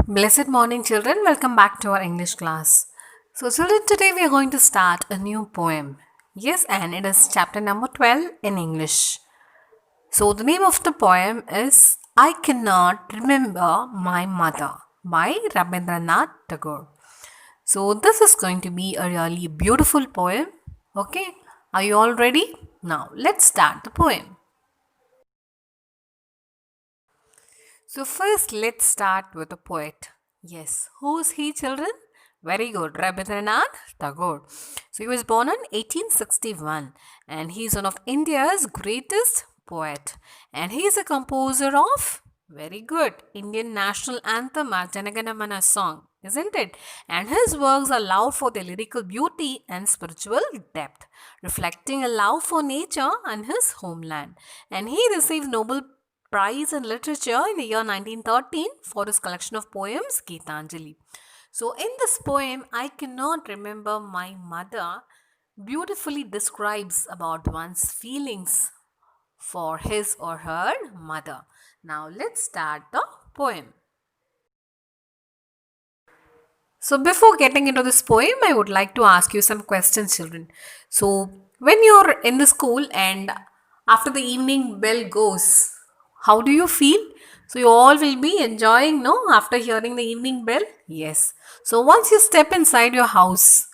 Blessed morning, children. Welcome back to our English class. So, children, today we are going to start a new poem. Yes, and it is chapter number 12 in English. So, the name of the poem is I Cannot Remember My Mother by Rabindranath Tagore. So, this is going to be a really beautiful poem. Okay, are you all ready? Now, let's start the poem. So, first, let's start with the poet. Yes, who is he, children? Very good, Rabindranath Tagore. So, he was born in 1861 and he is one of India's greatest poet. And he is a composer of, very good, Indian national anthem, our Janagana Mana song, isn't it? And his works are loved for their lyrical beauty and spiritual depth, reflecting a love for nature and his homeland. And he received Nobel Prize in Literature in the year 1913 for his collection of poems, Geetanjali. So, in this poem, I Cannot Remember My Mother beautifully describes about one's feelings for his or her mother. Now, let's start the poem. So, before getting into this poem, I would like to ask you some questions, children. So, when you're in the school and after the evening bell goes, how do you feel? So, you all will be enjoying, no? After hearing the evening bell? Yes. So, once you step inside your house,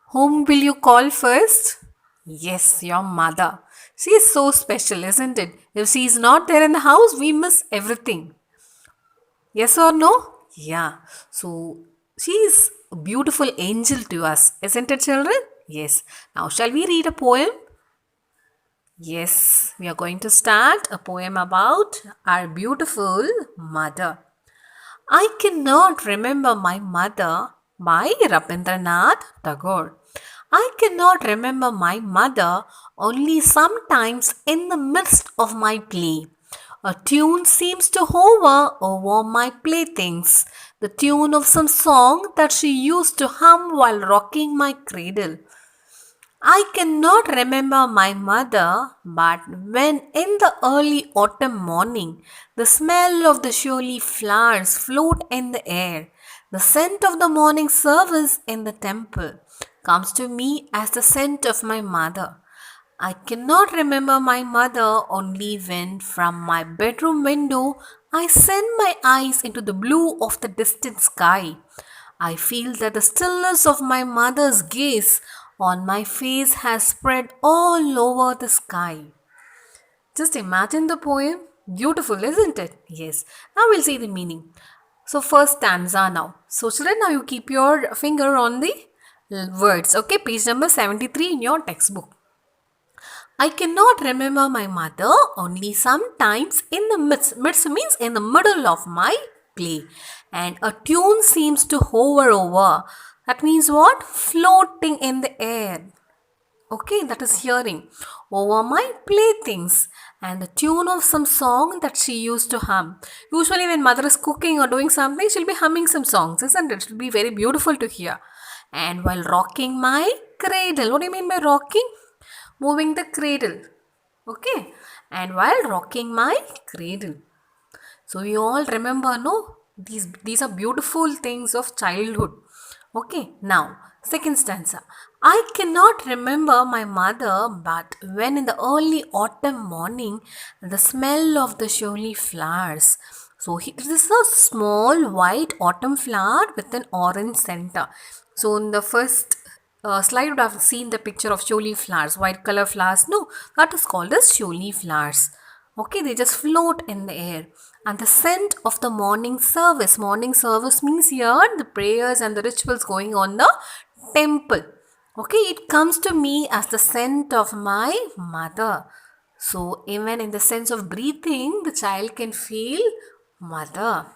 whom will you call first? Yes, your mother. She is so special, isn't it? If she is not there in the house, we miss everything. Yes or no? Yeah. So she is a beautiful angel to us, isn't it, children? Yes. Now, shall we read a poem? Yes, we are going to start a poem about our beautiful mother. I cannot remember my mother by Rabindranath Tagore. I cannot remember my mother only sometimes in the midst of my play. A tune seems to hover over my playthings, the tune of some song that she used to hum while rocking my cradle. I cannot remember my mother, but when in the early autumn morning the smell of the surely flowers float in the air, the scent of the morning service in the temple comes to me as the scent of my mother. I cannot remember my mother only when from my bedroom window I send my eyes into the blue of the distant sky. I feel that the stillness of my mother's gaze on my face has spread all over the sky. Just imagine the poem. Beautiful, isn't it? Yes. Now we'll see the meaning. So, first stanza now. So, children, now you keep your finger on the words. Okay, page number 73 in your textbook. I cannot remember my mother only sometimes in the midst. Midst means in the middle of my play. And a tune seems to hover over. That means what? Floating in the air. Okay, that is hearing. Over my playthings. And the tune of some song that she used to hum. Usually when mother is cooking or doing something, she'll be humming some songs, isn't it? It'll be very beautiful to hear. And while rocking my cradle. What do you mean by rocking? Moving the cradle. Okay. And while rocking my cradle. So you all remember, no? These are beautiful things of childhood. Okay. Now, second stanza. I cannot remember my mother, but when in the early autumn morning, the smell of the surely flowers. So this is a small white autumn flower with an orange center. So in the first slide you would have seen the picture of Sholi flowers, white color flowers. No, that is called as Sholi flowers. Okay, they just float in the air. And the scent of the morning service. Morning service means here the prayers and the rituals going on the temple. Okay, it comes to me as the scent of my mother. So even in the sense of breathing, the child can feel mother.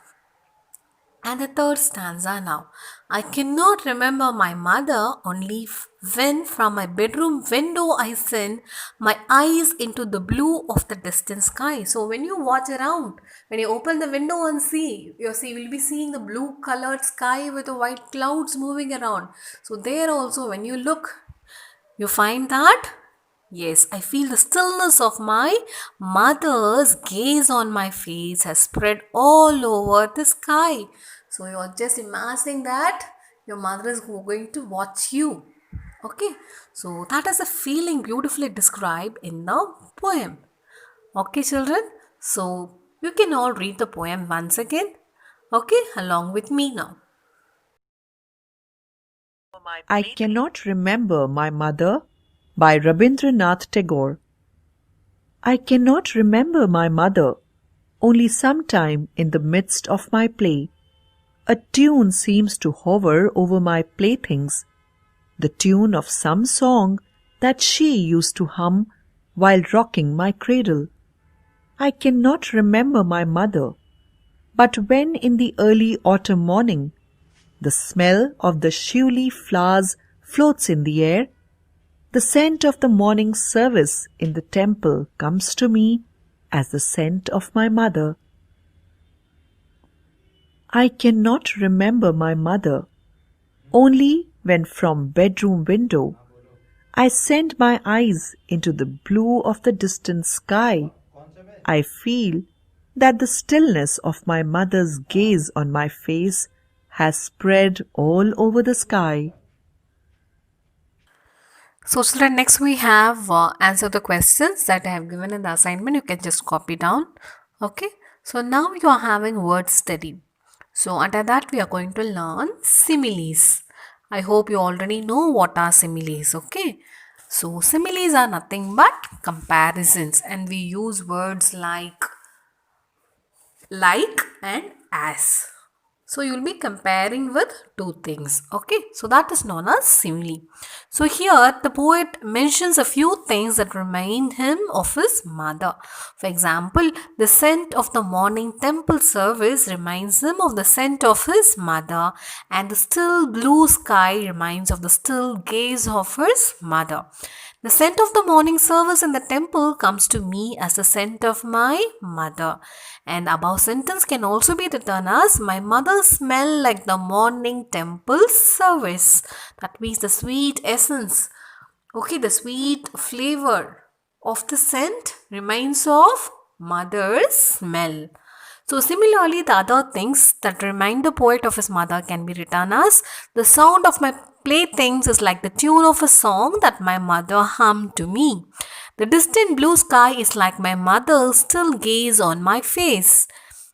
And the third stanza now. I cannot remember my mother only when from my bedroom window I send my eyes into the blue of the distant sky. So when you watch around, when you open the window and see, you will be seeing the blue colored sky with the white clouds moving around. So there also when you look, you find that yes, I feel the stillness of my mother's gaze on my face has spread all over the sky. So you're just imagining that your mother is going to watch you. Okay, so that is a feeling beautifully described in the poem. Okay, children, so you can all read the poem once again. Okay, along with me now. I cannot remember my mother by Rabindranath Tagore. I cannot remember my mother, only sometime in the midst of my play. A tune seems to hover over my playthings, the tune of some song that she used to hum while rocking my cradle. I cannot remember my mother, but when in the early autumn morning the smell of the shiuli flowers floats in the air, the scent of the morning service in the temple comes to me as the scent of my mother. I cannot remember my mother, only when from bedroom window I send my eyes into the blue of the distant sky, I feel that the stillness of my mother's gaze on my face has spread all over the sky. So, children, next we have answer the questions that I have given in the assignment. You can just copy down. Okay. So now you are having word study. So under that we are going to learn similes. I hope you already know what are similes. Okay. So similes are nothing but comparisons, and we use words like and as. So you'll be comparing with two things. Okay, so that is known as simile. So here the poet mentions a few things that remind him of his mother. For example, the scent of the morning temple service reminds him of the scent of his mother, and the still blue sky reminds of the still gaze of his mother. The scent of the morning service in the temple comes to me as the scent of my mother. And above sentence can also be written as my mother smell like the morning temple service. That means the sweet essence. Okay, the sweet flavor of the scent reminds of mother's smell. So similarly, the other things that remind the poet of his mother can be written as the sound of my playthings is like the tune of a song that my mother hummed to me. The distant blue sky is like my mother still gaze on my face.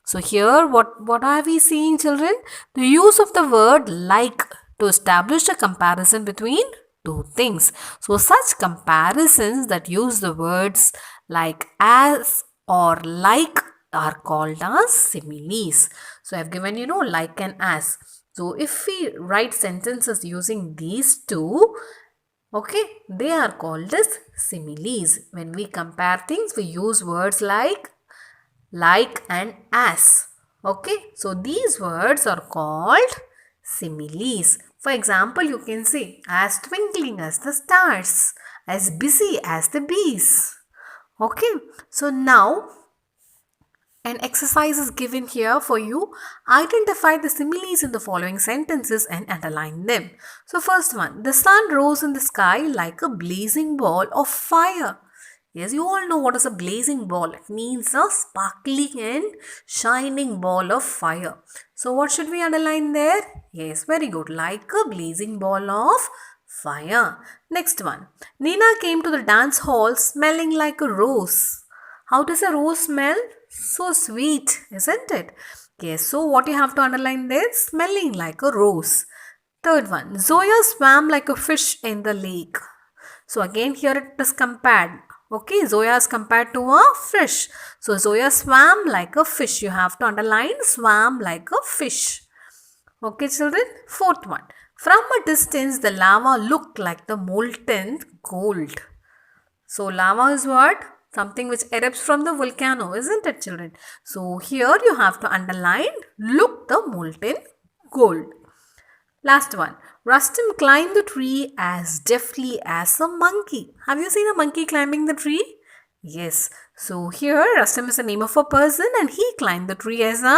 So here what are we seeing, children? The use of the word like to establish a comparison between two things. So such comparisons that use the words like as or like are called as similes. So I have given like and as. So if we write sentences using these two, okay, they are called as similes. When we compare things, we use words like and as. Okay, so these words are called similes. For example, you can say as twinkling as the stars, as busy as the bees. Okay, so now an exercise is given here for you. Identify the similes in the following sentences and underline them. So first one, the sun rose in the sky like a blazing ball of fire. Yes, you all know what is a blazing ball. It means a sparkling and shining ball of fire. So what should we underline there? Yes, very good. Like a blazing ball of fire. Next one. Nina came to the dance hall smelling like a rose. How does a rose smell? So sweet, isn't it? Yes, so what you have to underline there? Smelling like a rose. Third one. Zoya swam like a fish in the lake. So again here it is compared. Okay, Zoya is compared to a fish. So Zoya swam like a fish. You have to underline swam like a fish. Okay, children. Fourth one. From a distance, the lava looked like the molten gold. So lava is what? Something which erupts from the volcano, isn't it, children? So here you have to underline look the molten gold. Last one. Rustam climbed the tree as deftly as a monkey. Have you seen a monkey climbing the tree? Yes. So here Rustam is the name of a person and he climbed the tree as a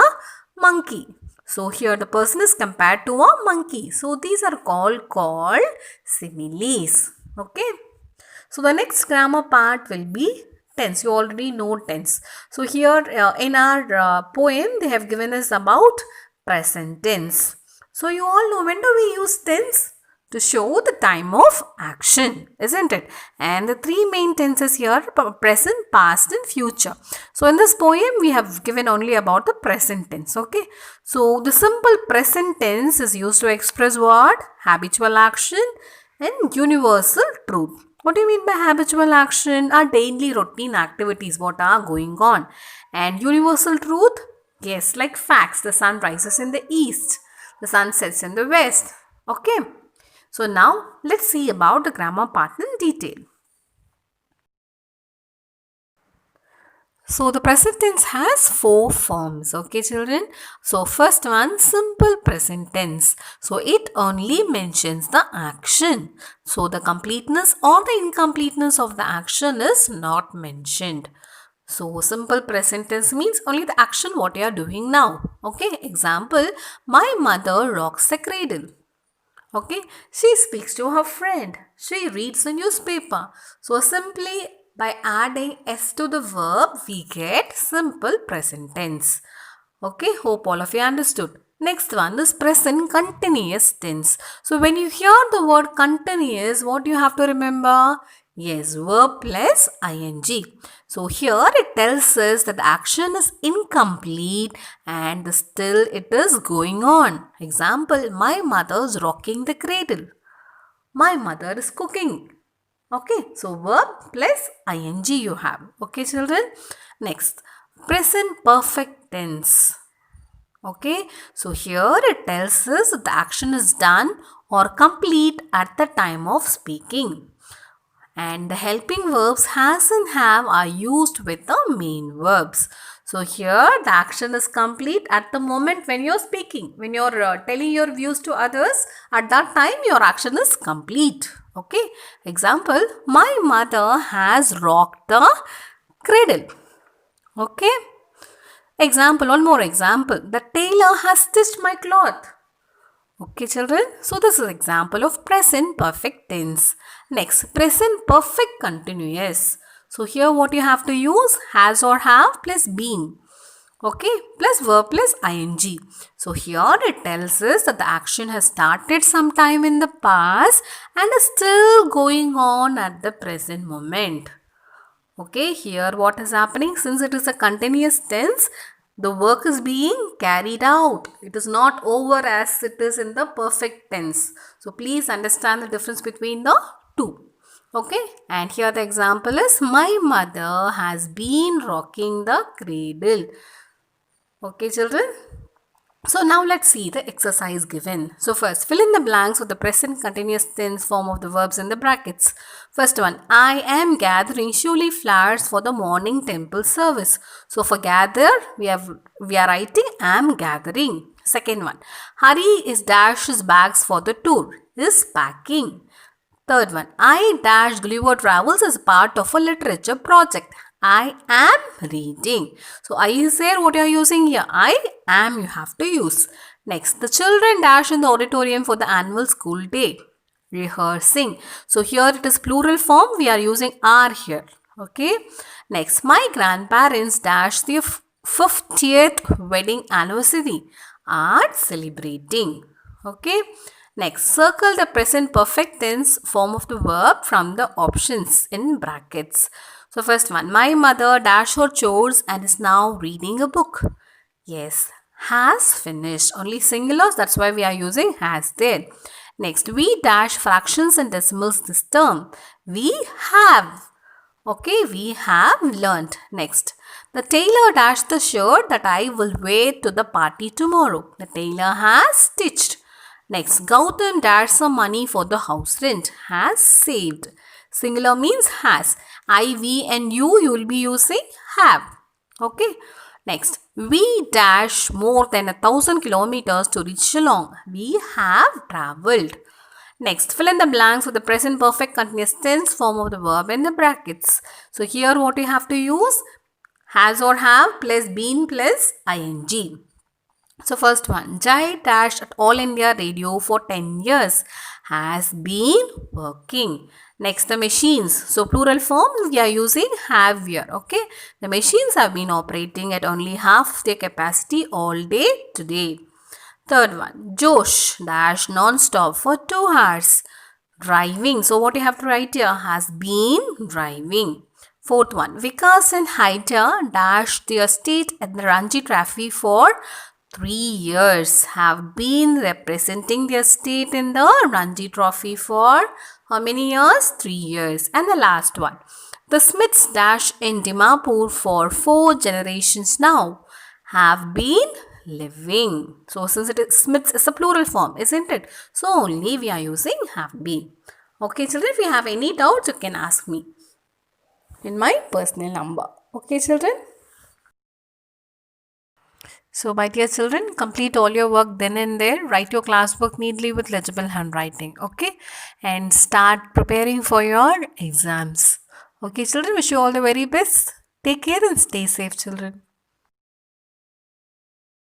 monkey. So here the person is compared to a monkey. So these are called similes. Okay. So the next grammar part will be tense. You already know tense. So here in our poem they have given us about present tense. So you all know, when do we use tense? To show the time of action, isn't it? And the three main tenses here: present, past and future. So in this poem we have given only about the present tense. Okay, so the simple present tense is used to express what? Habitual action and universal truth. What do you mean by habitual action? Our daily routine activities, what are going on. And universal truth? Yes, like facts. The sun rises in the east, the sun sets in the west. Okay, so now let's see about the grammar part in detail. So the present tense has four forms, okay children. So first one, simple present tense. So it only mentions the action. So the completeness or the incompleteness of the action is not mentioned. So simple present tense means only the action what you are doing now. Okay, example, my mother rocks a cradle. Okay, she speaks to her friend. She reads the newspaper. So simply by adding s to the verb, we get simple present tense. Okay, hope all of you understood. Next one is present continuous tense. So when you hear the word continuous, what do you have to remember? Yes, verb plus ing. So here it tells us that the action is incomplete and still it is going on. Example, my mother is rocking the cradle. My mother is cooking. Okay, so verb plus ing you have. Okay, children. Next, present perfect tense. Okay, so here it tells us that the action is done or complete at the time of speaking. And the helping verbs has and have are used with the main verbs. So here the action is complete at the moment when you're speaking. When you're telling your views to others, at that time your action is complete. Okay. Example, my mother has rocked the cradle. Okay. Example, one more example. The tailor has stitched my cloth. Okay children, so this is example of present perfect tense. Next, present perfect continuous. So here what you have to use? Has or have plus been. Okay, plus verb plus ing. So here it tells us that the action has started sometime in the past and is still going on at the present moment. Okay, here what is happening? Since it is a continuous tense, the work is being carried out. It is not over as it is in the perfect tense. So please understand the difference between the two. Okay, and here the example is, my mother has been rocking the cradle. Okay, children. So now let's see the exercise given. So first, fill in the blanks with the present continuous tense form of the verbs in the brackets. First one, I am gathering surely flowers for the morning temple service. So for gather, we are writing am gathering. Second one, Hari is dash his bags for the tour. Is packing. Third one, I dash Gulliver Travels as part of a literature project. I am reading. So I is there, what you are using here? I am you have to use. Next, the children dash in the auditorium for the annual school day. Rehearsing. So here it is plural form. We are using are here. Okay. Next, my grandparents dash their 50th wedding anniversary. Are celebrating. Okay. Next, circle the present perfect tense form of the verb from the options in brackets. So first one, my mother dash her chores and is now reading a book. Yes, has finished. Only singulars, that's why we are using has there. Next, we dash fractions and decimals this term. We have. Okay, we have learnt. Next, the tailor dashed the shirt that I will wear to the party tomorrow. The tailor has stitched. Next, Gautam dashed some money for the house rent. Has saved. Singular means has. I, we and you will be using have. Okay. Next, we dash more than 1,000 kilometers to reach Shillong. We have travelled. Next, fill in the blanks with the present perfect continuous tense form of the verb in the brackets. So here what you have to use? Has or have plus been plus ing. So first one, Jai dashed at All India Radio for 10 years. Has been working. Next, the machines. So plural form, we are using have here. Okay. The machines have been operating at only half their capacity all day today. Third one, Josh dash non-stop for 2 hours. Driving. So what you have to write here? Has been driving. Fourth one, Vikas and Haida dashed their state at the Ranji Trophy for 3 years. Have been representing their state in the Ranji Trophy for how many years? 3 years. And the last one, the Smiths dash in Dimapur for 4 generations now. Have been living. So since it is Smiths is a plural form, isn't it? So only we are using have been. Okay, children, if you have any doubts, you can ask me in my personal number. Okay, children. So, my dear children, complete all your work then and there. Write your classwork neatly with legible handwriting. Okay, and start preparing for your exams. Okay, children, wish you all the very best. Take care and stay safe, children.